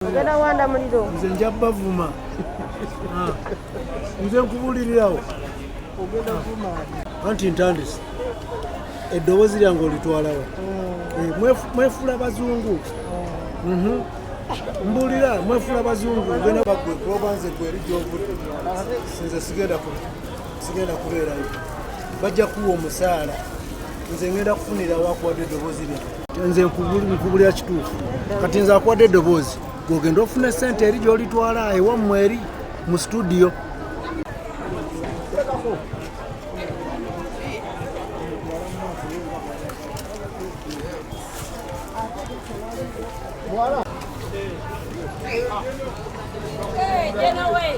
Ogenda wanda muliro. Nze nja bavuma. Nze nkubulirirawo. Ogenda vuma. Anti ntandise. Eddoboozi lyange olitwala wa? Mwefuula bazungu. Mbulira mwefuula bazungu ogenda bagwe kuba nze gweri gy'ovudde. Nze sigenda kubeerayo. Bajja kuwa omusaala. Nze ngenda kufunira wakuwadde eddoboozi lyange. Nze nkubulira kituufu. Kati nze akuwadde eddoboozi gw'ogenda ofuna essente eri gy'olitwala ewammwe eri mu studio. Voilà. Hey, get away.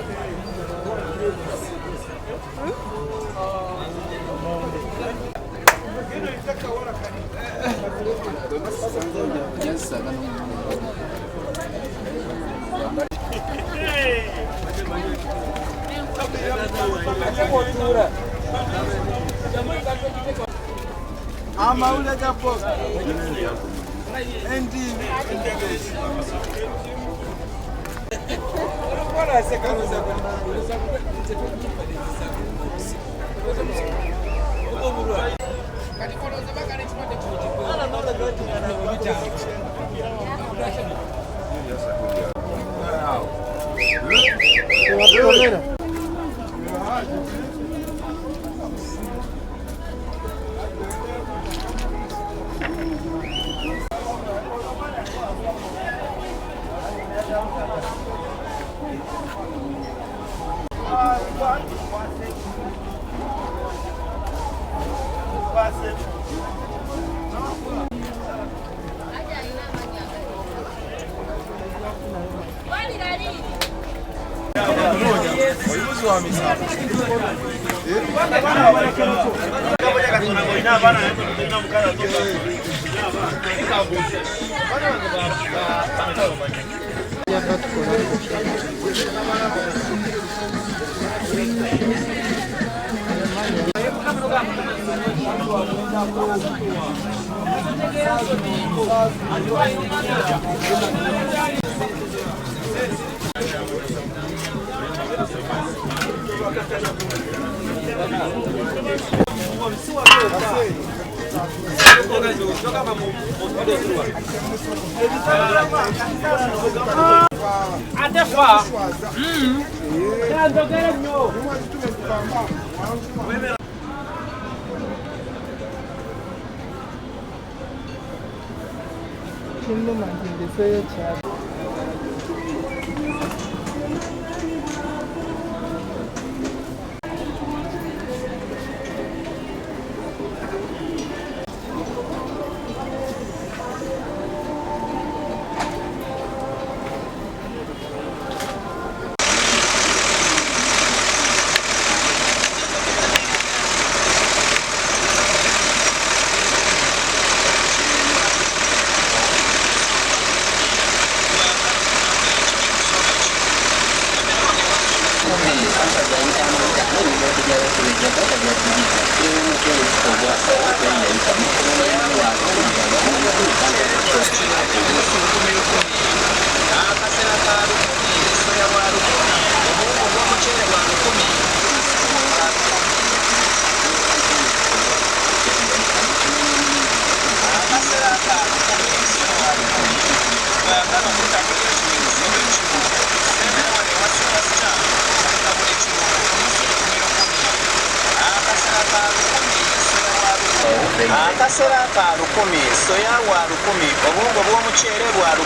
Akasera ka 10, soya wa 10, obungo bw'omuceere bwa 10,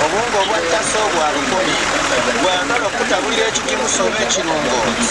obungo bwa taso bwa 10. Gwagala okutabulira ekigimusa oba ekirungo.